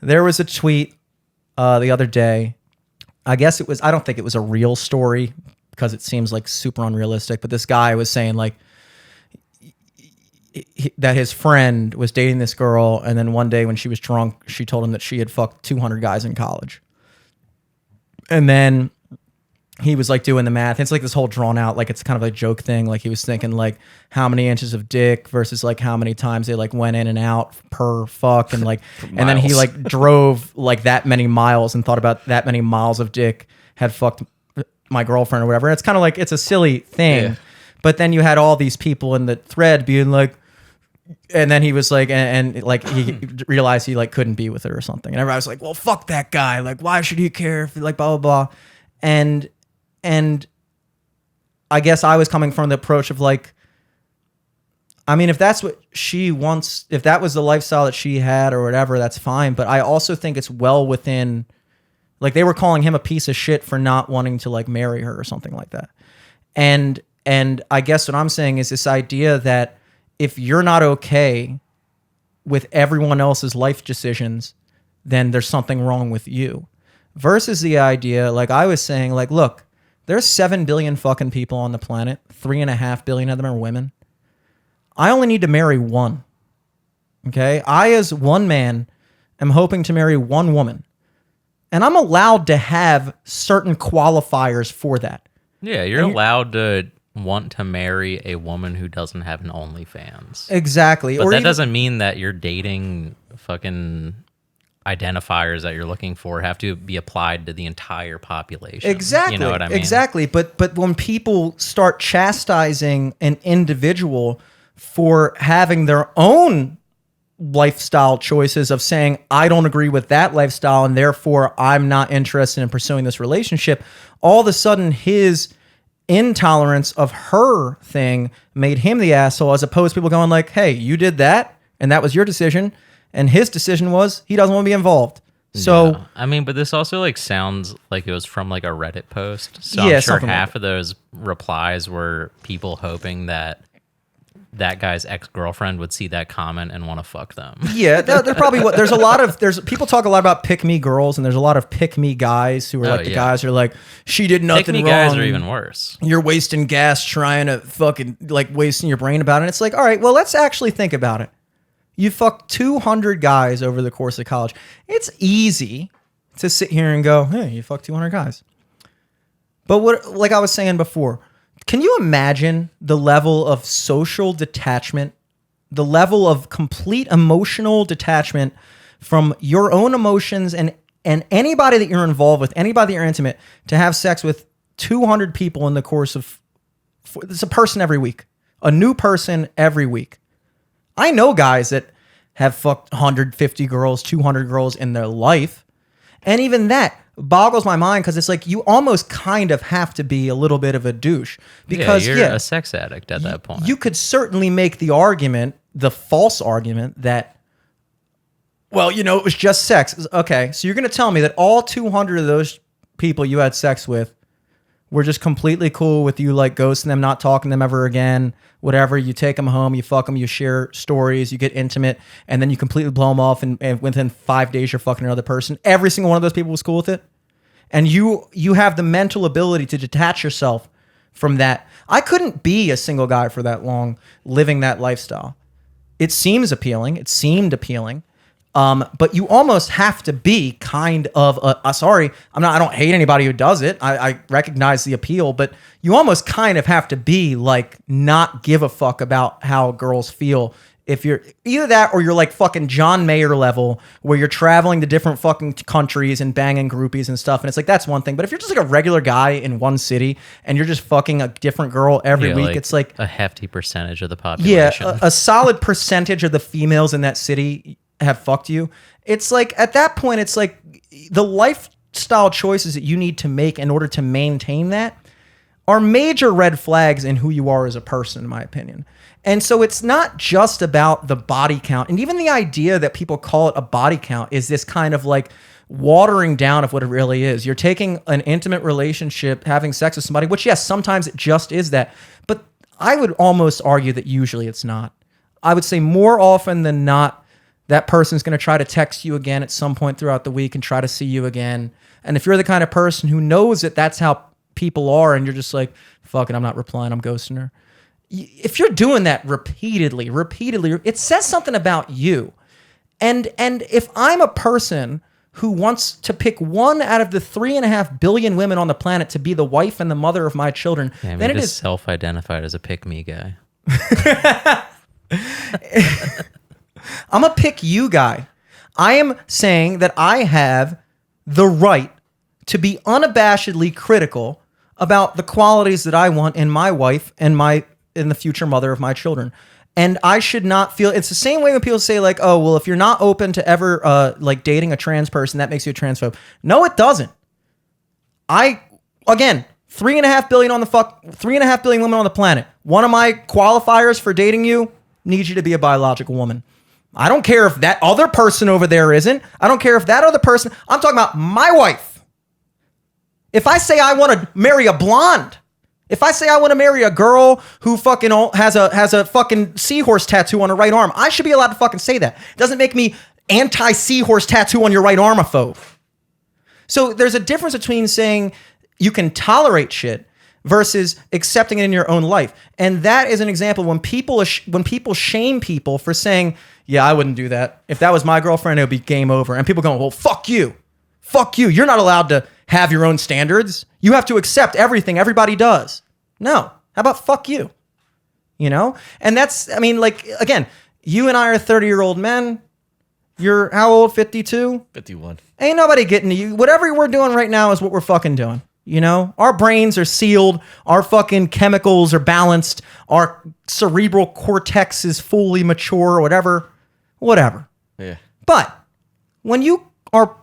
There was a tweet the other day. I guess it was, I don't think it was a real story because it seems like super unrealistic, but this guy was saying like that his friend was dating this girl, and then one day when she was drunk, she told him that she had fucked 200 guys in college. And then he was like doing the math. It's like this whole drawn out, like it's kind of a joke thing. Like he was thinking like how many inches of dick versus like how many times they like went in and out per fuck. And like, and then he like drove like that many miles and thought about that many miles of dick had fucked my girlfriend or whatever. It's kind of like, it's a silly thing. Yeah. But then you had all these people in the thread being like, and then he was like, and like he realized he like couldn't be with her or something. And everybody was like, well, fuck that guy. Like, why should he care if like blah, blah, blah. And I guess I was coming from the approach of like, I mean, if that's what she wants, if that was the lifestyle that she had or whatever, that's fine. But I also think it's well within, like they were calling him a piece of shit for not wanting to like marry her or something like that. And I guess what I'm saying is this idea that if you're not okay with everyone else's life decisions, then there's something wrong with you. Versus the idea, like I was saying, like, look, there's 7 billion fucking people on the planet. 3.5 billion of them are women. I only need to marry one. Okay? I, as one man, am hoping to marry one woman. And I'm allowed to have certain qualifiers for that. Yeah, you're allowed to want to marry a woman who doesn't have an OnlyFans. Exactly. But that doesn't mean that you're dating fucking identifiers that you're looking for have to be applied to the entire population. Exactly. You know what I mean? Exactly. But when people start chastising an individual for having their own lifestyle choices of saying, I don't agree with that lifestyle and therefore I'm not interested in pursuing this relationship, all of a sudden his intolerance of her thing made him the asshole, as opposed to people going like, hey, you did that and that was your decision. And his decision was he doesn't want to be involved. So yeah. I mean, but this also like sounds like it was from like a Reddit post. So yeah, I'm sure half of those replies were people hoping that that guy's ex-girlfriend would see that comment and want to fuck them. Yeah, they're probably what there's a lot of people talk a lot about pick me girls, and there's a lot of pick me guys who are like the guys who are like, she did nothing pick me wrong. Guys are even worse. You're wasting gas trying to fucking like wasting your brain about it. And it's like, all right, well, let's actually think about it. You fucked 200 guys over the course of college. It's easy to sit here and go, hey, you fucked 200 guys. But what, like I was saying before, can you imagine the level of social detachment, the level of complete emotional detachment from your own emotions and anybody that you're involved with, anybody that you're intimate, to have sex with 200 people in the course of, it's a person every week, a new person every week. I know guys that have fucked 150 girls, 200 girls in their life. And even that boggles my mind because it's like you almost kind of have to be a little bit of a douche. Because you're a sex addict at that point. You could certainly make the argument, the false argument that, well, you know, it was just sex. Okay, so you're going to tell me that all 200 of those people you had sex with were just completely cool with you, like ghosting them, not talking to them ever again, whatever. You take them home, you fuck them, you share stories, you get intimate, and then you completely blow them off, and within 5 days you're fucking another person. Every single one of those people was cool with it. And you have the mental ability to detach yourself from that. I couldn't be a single guy for that long living that lifestyle. It seems appealing. It seemed appealing. But you almost have to be kind of sorry, I don't hate anybody who does it. I recognize the appeal, but you almost kind of have to be like, not give a fuck about how girls feel. If you're either that or you're like fucking John Mayer level where you're traveling to different fucking countries and banging groupies and stuff. And it's like, that's one thing. But if you're just like a regular guy in one city and you're just fucking a different girl every week, it's like a hefty percentage of the population. Yeah, a solid percentage of the females in that city have fucked you. It's like at that point, it's like the lifestyle choices that you need to make in order to maintain that are major red flags in who you are as a person, in my opinion. And so it's not just about the body count. And even the idea that people call it a body count is this kind of like watering down of what it really is. You're taking an intimate relationship, having sex with somebody, which yes, sometimes it just is that. But I would almost argue that usually it's not. I would say more often than not, that person's going to try to text you again at some point throughout the week and try to see you again. And if you're the kind of person who knows that that's how people are and you're just like, fuck it, I'm not replying, I'm ghosting her. If you're doing that repeatedly, it says something about you. And if I'm a person who wants to pick one out of the 3.5 billion women on the planet to be the wife and the mother of my children, then it is self-identified as a pick-me guy. I'm a pick you guy. I am saying that I have the right to be unabashedly critical about the qualities that I want in my wife and in the future mother of my children. And I should not feel, it's the same way when people say like, oh, well, if you're not open to ever like dating a trans person, that makes you a transphobe. No, it doesn't. Again, 3.5 billion women on the planet. One of my qualifiers for dating you needs you to be a biological woman. I don't care if that other person over there isn't. I don't care if that other person, I'm talking about my wife. If I say I want to marry a blonde, if I say I want to marry a girl who fucking has a fucking seahorse tattoo on her right arm, I should be allowed to fucking say that. It doesn't make me anti-seahorse tattoo on your right armophobe. So there's a difference between saying you can tolerate shit versus accepting it in your own life. And that is an example when people shame people for saying, yeah, I wouldn't do that. If that was my girlfriend, it would be game over. And people going, well, fuck you. Fuck you. You're not allowed to have your own standards. You have to accept everything everybody does. No. How about fuck you? You know? And that's, I mean, like, again, you and I are 30-year-old men. You're how old? 52? 51. Ain't nobody getting to you. Whatever we're doing right now is what we're fucking doing. You know? Our brains are sealed. Our fucking chemicals are balanced. Our cerebral cortex is fully mature or whatever. Whatever. Yeah. But when you are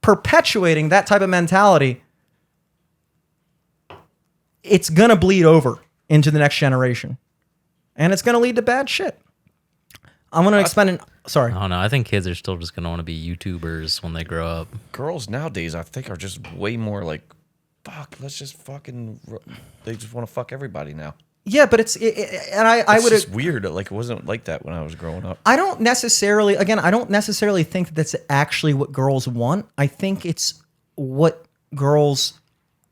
perpetuating that type of mentality, it's going to bleed over into the next generation. And it's going to lead to bad shit. I'm going to expend sorry. I don't know. I think kids are still just going to want to be YouTubers when they grow up. Girls nowadays, I think, are just way more like, fuck, let's just fucking, they just want to fuck everybody now. Yeah, but it's just weird. Like, it wasn't like that when I was growing up. I don't necessarily think that that's actually what girls want. I think it's what girls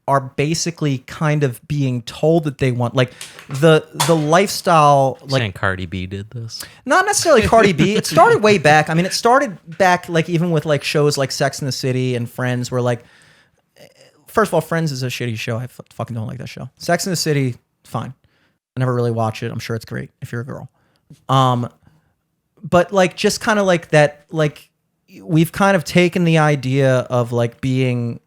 are basically kind of being told that they want. Like the lifestyle. Like, saying Cardi B did this? Not necessarily Cardi B. It started way back. I mean, it started back like even with like shows like Sex and the City and Friends, where like, first of all, Friends is a shitty show. I fucking don't like that show. Sex and the City, fine. I never really watch it. I'm sure it's great if you're a girl. But like just kind of like that, like we've kind of taken the idea of like being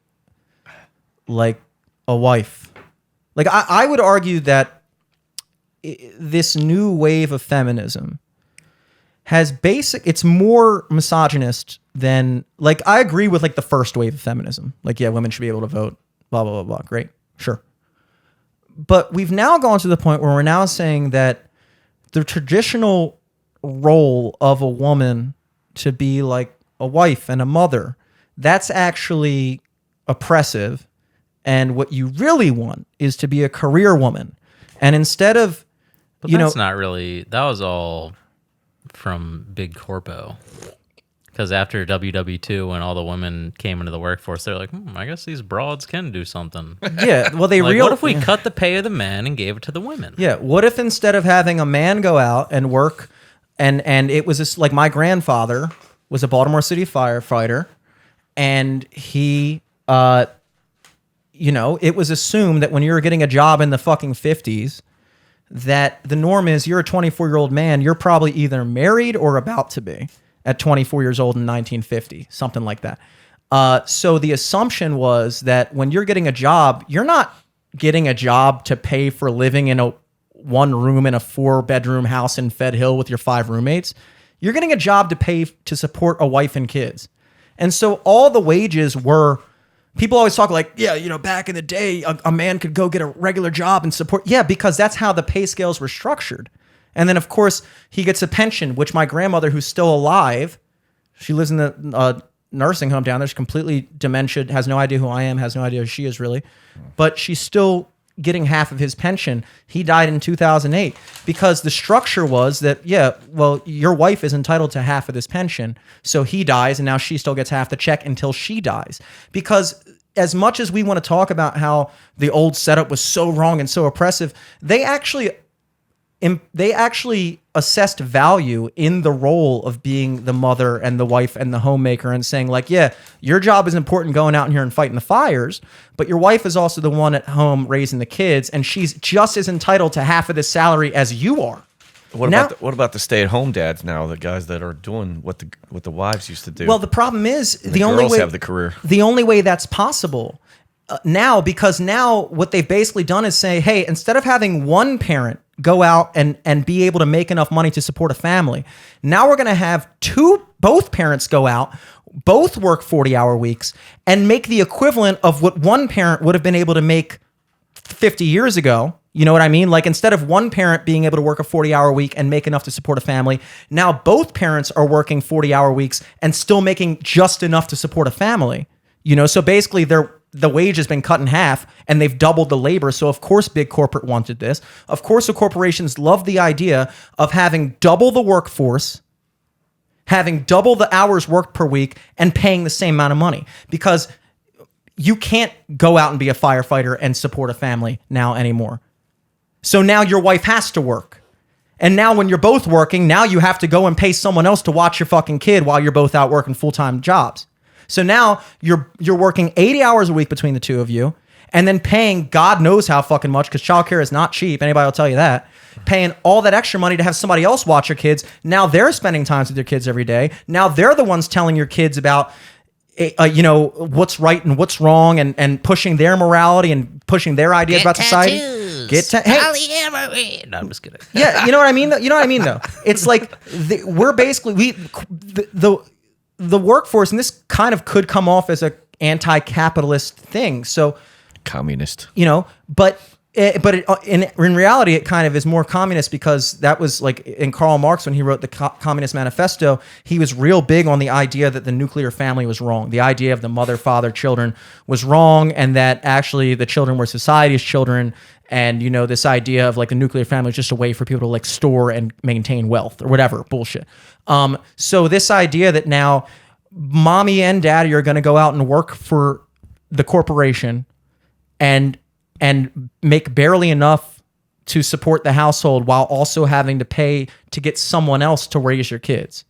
like a wife. Like I would argue that this new wave of feminism has it's more misogynist than, like, I agree with like the first wave of feminism. Like, yeah, women should be able to vote, blah, blah, blah, blah. Great. Sure. But we've now gone to the point where we're now saying that the traditional role of a woman to be like a wife and a mother, that's actually oppressive. And what you really want is to be a career woman. And instead of, but that's not really, that was all from Big Corpo. Because after WW2, when all the women came into the workforce, they're like, I guess these broads can do something. Yeah, well, they like, what if we cut the pay of the men and gave it to the women? Yeah, what if instead of having a man go out and work, and it was just like my grandfather was a Baltimore City firefighter, and he, it was assumed that when you were getting a job in the fucking 50s, that the norm is you're a 24-year-old man, you're probably either married or about to be at 24 years old in 1950, something like that. So the assumption was that when you're getting a job, you're not getting a job to pay for living in a one room in a 4-bedroom house in Fed Hill with your 5 roommates. You're getting a job to pay to support a wife and kids. And so all the wages were, people always talk like, yeah, back in the day, a man could go get a regular job and support. Yeah, because that's how the pay scales were structured. And then, of course, he gets a pension, which my grandmother, who's still alive, she lives in the nursing home down there. She's completely dementia, has no idea who I am, has no idea who she is really. But she still getting half of his pension. He died in 2008 because the structure was that, yeah, well, your wife is entitled to half of this pension. So he dies and now she still gets half the check until she dies. Because as much as we want to talk about how the old setup was so wrong and so oppressive, they actually assessed value in the role of being the mother and the wife and the homemaker and saying like, yeah, your job is important going out in here and fighting the fires, but your wife is also the one at home raising the kids and she's just as entitled to half of the salary as you are. What about the stay-at-home dads now, the guys that are doing what the wives used to do? Well, the problem is the only girls way have the career. The only way that's possible because now what they've basically done is say, hey, instead of having one parent go out and be able to make enough money to support a family, now we're going to have both parents go out, both work 40-hour weeks and make the equivalent of what one parent would have been able to make 50 years ago. You know what I mean? Like instead of one parent being able to work a 40-hour week and make enough to support a family, now both parents are working 40-hour weeks and still making just enough to support a family. You know, so basically the wage has been cut in half and they've doubled the labor. So of course big corporate wanted this. Of course the corporations love the idea of having double the workforce, having double the hours worked per week and paying the same amount of money because you can't go out and be a firefighter and support a family now anymore. So now your wife has to work. And now when you're both working, now you have to go and pay someone else to watch your fucking kid while you're both out working full-time jobs. So now you're working 80 hours a week between the two of you and then paying God knows how fucking much because childcare is not cheap. Anybody will tell you that. Paying all that extra money to have somebody else watch your kids. Now they're spending time with their kids every day. Now they're the ones telling your kids about what's right and what's wrong and pushing their morality and pushing their ideas about society. Polyamory. No, I'm just kidding. Yeah, you know what I mean? You know what I mean, though? It's like we're basically the workforce, and this kind of could come off as a anti-capitalist thing. So, communist, you know, but in reality, it kind of is more communist because that was like in Karl Marx when he wrote the Communist Manifesto. He was real big on the idea that the nuclear family was wrong. The idea of the mother, father, children was wrong, and that actually the children were society's children. And, you know, this idea of like the nuclear family is just a way for people to like store and maintain wealth or whatever bullshit. So this idea that now mommy and daddy are going to go out and work for the corporation and make barely enough to support the household while also having to pay to get someone else to raise your kids.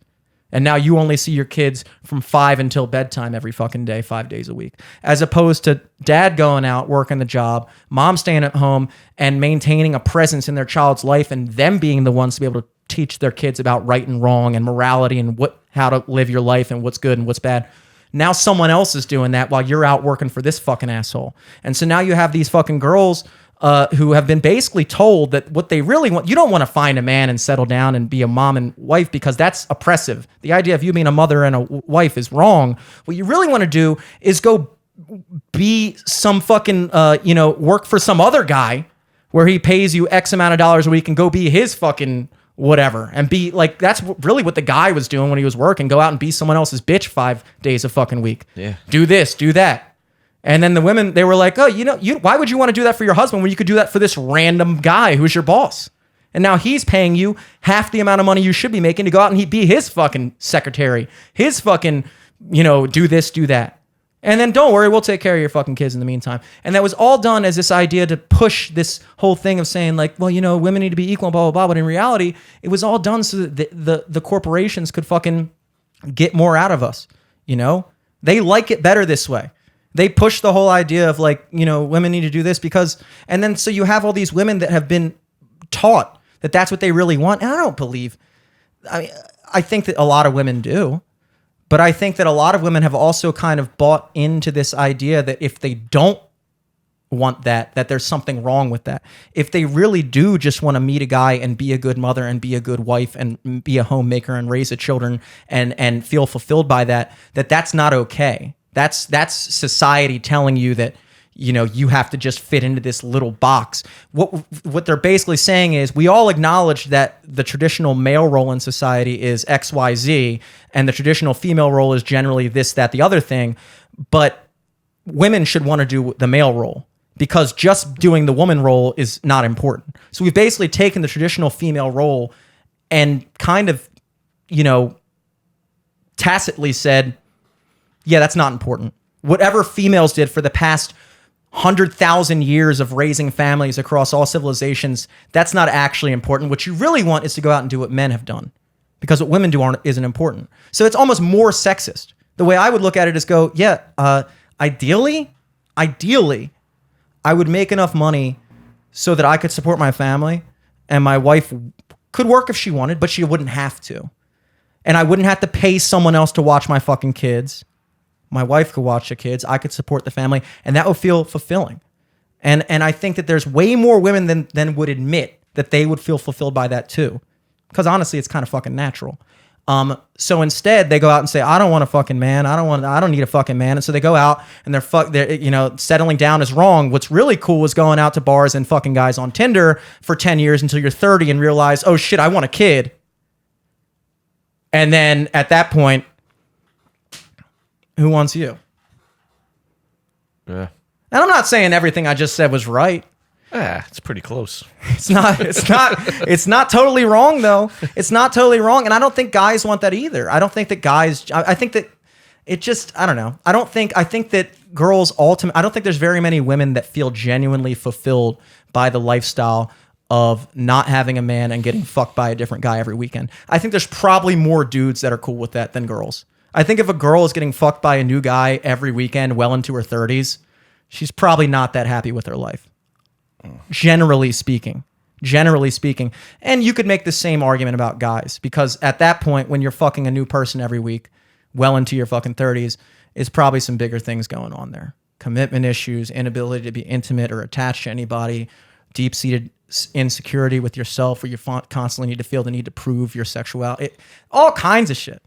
And now you only see your kids from 5 until bedtime every fucking day, 5 days a week, as opposed to dad going out, working the job, mom staying at home and maintaining a presence in their child's life and them being the ones to be able to teach their kids about right and wrong and morality and how to live your life and what's good and what's bad. Now someone else is doing that while you're out working for this fucking asshole. And so now you have these fucking girls who have been basically told that what they really want, you don't want to find a man and settle down and be a mom and wife because that's oppressive. The idea of you being a mother and a wife is wrong. What you really want to do is go be some fucking, work for some other guy where he pays you X amount of dollars a week and go be his fucking whatever and be like, that's really what the guy was doing when he was working. Go out and be someone else's bitch 5 days a fucking week. Yeah. Do this, do that. And then the women, they were like, oh, why would you want to do that for your husband when you could do that for this random guy who's your boss? And now he's paying you half the amount of money you should be making to go out and be his fucking secretary, his fucking, do this, do that. And then don't worry, we'll take care of your fucking kids in the meantime. And that was all done as this idea to push this whole thing of saying like, well, women need to be equal, blah, blah, blah. But in reality, it was all done so that the corporations could fucking get more out of us. They like it better this way. They push the whole idea of like, women need to do this and then so you have all these women that have been taught that that's what they really want. And I don't believe, I think that a lot of women do, but I think that a lot of women have also kind of bought into this idea that if they don't want that there's something wrong with that. If they really do just want to meet a guy and be a good mother and be a good wife and be a homemaker and raise the children and feel fulfilled by that's not okay. That's society telling you that, you have to just fit into this little box. What they're basically saying is we all acknowledge that the traditional male role in society is XYZ and the traditional female role is generally this, that, the other thing, but women should want to do the male role. because just doing the woman role is not important. So we've basically taken the traditional female role and kind of, tacitly said, yeah, that's not important. Whatever females did for the past 100,000 years of raising families across all civilizations, that's not actually important. What you really want is to go out and do what men have done, because what women do isn't important. So it's almost more sexist. The way I would look at it is go, ideally, I would make enough money so that I could support my family and my wife could work if she wanted, but she wouldn't have to. And I wouldn't have to pay someone else to watch my fucking kids. My wife could watch the kids. I could support the family, and that would feel fulfilling. And I think that there's way more women than would admit that they would feel fulfilled by that too. Because honestly, it's kind of fucking natural. So instead, they go out and say, I don't want a fucking man. I don't need a fucking man. And so they go out and they're settling down is wrong. What's really cool is going out to bars and fucking guys on Tinder for 10 years until you're 30 and realize, oh shit, I want a kid. And then at that point, who wants you? Yeah. And I'm not saying everything I just said was right. It's pretty close. It's not totally wrong though. It's not totally wrong. And I don't think guys want that either. I don't think that guys, I think that it just, I don't know. I think that girls I don't think there's very many women that feel genuinely fulfilled by the lifestyle of not having a man and getting fucked by a different guy every weekend. I think there's probably more dudes that are cool with that than girls. I think if a girl is getting fucked by a new guy every weekend well into her 30s, she's probably not that happy with her life. Generally speaking. And you could make the same argument about guys, because at that point, when you're fucking a new person every week, well into your fucking 30s, is probably some bigger things going on there. Commitment issues, inability to be intimate or attached to anybody, deep-seated insecurity with yourself, where you constantly need to feel the need to prove your sexuality, all kinds of shit,